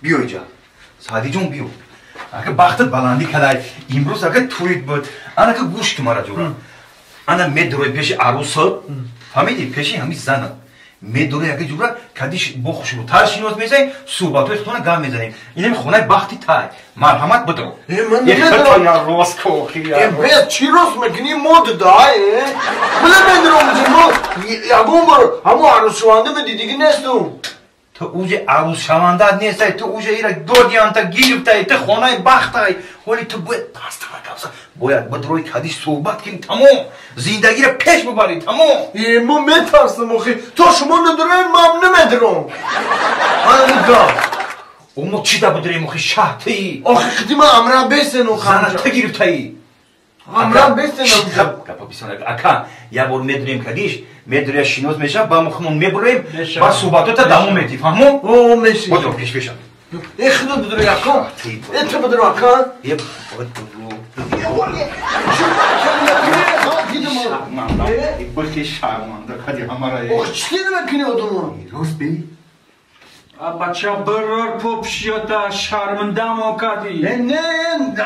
بیو اینجا سعدی جون بیو اگه بختت بلندی کدای امروز اگه تویت بود انا که گوش که مرا جورا انا میدروی پیش عروس فهمیدی پیشی همی زنه میدروی اگه جورا کدیش با خوشبو تر شینوز میزنی صحبتوی خطونه گم میزنی اینه خونه بختی تای مرحمت بدرو من یک خطا یا روز کوخی یا روز بیاد چی روز میکنی مود دای بله میدرم یا گون برو همو عروس شوانده بدی دیگه نیستم تو اوج عروس شوانده نیستی تو اوج ایرا دو دیانتا گیرفتی تو خونه بختی ولی تو باید پاستا کبسا باید بدروی کدیش صحبت کنی تمام زندگی را پیش ببری تمام ما میترسم اخی تو شما ندارن من نمیدرم من نگاه اما چی دا بدری مخی شهتی آخه خدی من امرا بیستن و زنه تا گیرفتی امرا بیستن کپا بیسانه اکا یا بار میدونیم کدیش میدونی شینوز میشه با مخمون میبریم با صحبتو تا دمو میتی فهمو؟ او میشی بدرو پیش پیشم خدا بدرو یکا تو بدرو اکا یه بدرو بلکه شرمنده کدی همارا اوه چی نمیکنی آدمو روز بی بچه برار پوپشیاتا شرمنده ما کدی نه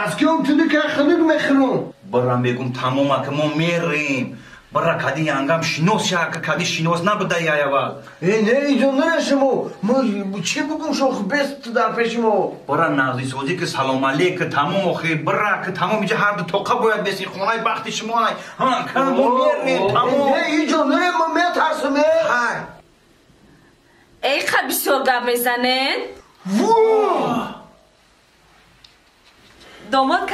از که اون تو که خلق میخرم برام بگم تمام که ما میریم برا کدی انگام شینوز شهر که کدی شینوز نبوده یا اول نه اینجا نرشمو ما چی بگم شوخ بست در پیش ما برا نازی سوزی که سلام علیک تمام اخی برا که تمام اینجا هر دو توقع باید بسی خونای بختی شما ها که ما میریم تمام نه اینجا نرم ما میترسمه ای خب بسیار گپ میزنن داماد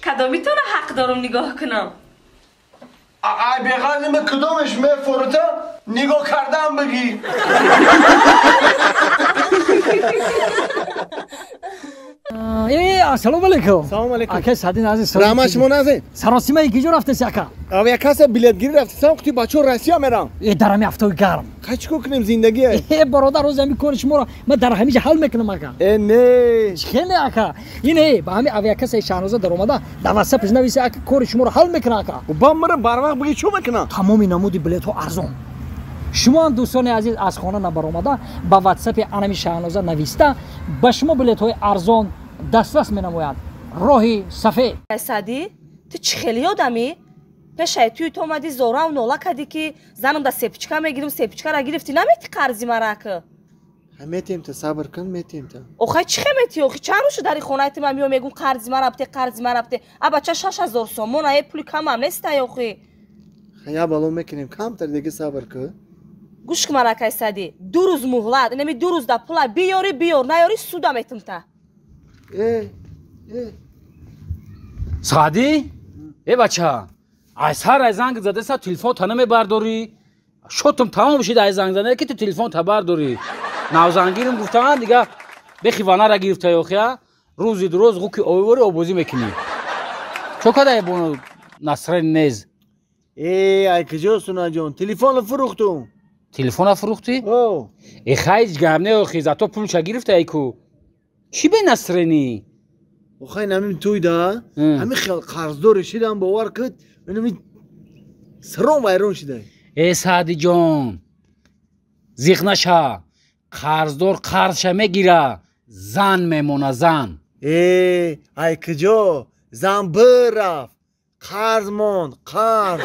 کدامیتون حق دارم نگاه کنم ای بغل من کدامش میفورته نگاه کردم بگی السلام علیکم سلام علیکم اکه سعدی عزیز رحمت شما نازید سراسیمه ای کجا رفته ساکا او یک کس بلیت گیری رفتم وقتی بچه رسیا میرم ای در همی هفته گرم چیکار کنیم زندگی ای برادر روز همی کار شما را من در همیشه حل میکنم اکا نه خیلی اکا اینه با همی او یک کس شاهنوزه در اومده در واتساپ نویسه اکا کار شما را حل میکنه اکا با مرا بر وقت بگی چی میکنم تمام نمود بلیط ها ارزان شما دوستان عزیز از خانه نبر اومده با واتساپ انمی شاهنوزه نویسته به شما بلیط های ارزان دسترس مینماید راهی سفید سعدی تو چه خیلی آدمی پیش توی تو اومدی زورا و نولا کردی که زنم دا سپچکا میگیرم سپچکا را گرفتی نمیتی قرضی مرا که میتیم تا صبر کن میتیم تا اوخه چی خمیتی اوخه چند روشو داری خونه ایت من میگم قرضی مرا بته ا بچه 6000 سومون ای پول کم هم نیست اوخه خیا بالو میکنیم کم تر دیگه صبر کن گوش که مرا که سعدی 2 روز مهلت نمی 2 روز دا پول بیاری نیاری سودا میتم تا سعدی؟ ای بچه از هر زنگ زده سا تلفن تا نمیبرداری شدتم تمام شد از زنگ زده که تو تلفن تا برداری نوزنگیرم گفتم دیگه بخیوانه را گرفته یا روزی دو روز غوکی آویوری آبوزی میکنی چو کده بونو نصرین نیز ای کجا سونا جون تلفن فروختم تلفن فروختی؟ او ای خیلی گرمه و خیزتو پولش گرفته ای کو چی به نصرینی؟ خیلی نمیم توی دا همین خیلی قرضدار شدم باور کد نمیم سرام ویرون شده ای سعدی جان زیغ نشه قرضدار قرضش میگیره زن میمونه زن ای کجا زن برفت قرض موند قرض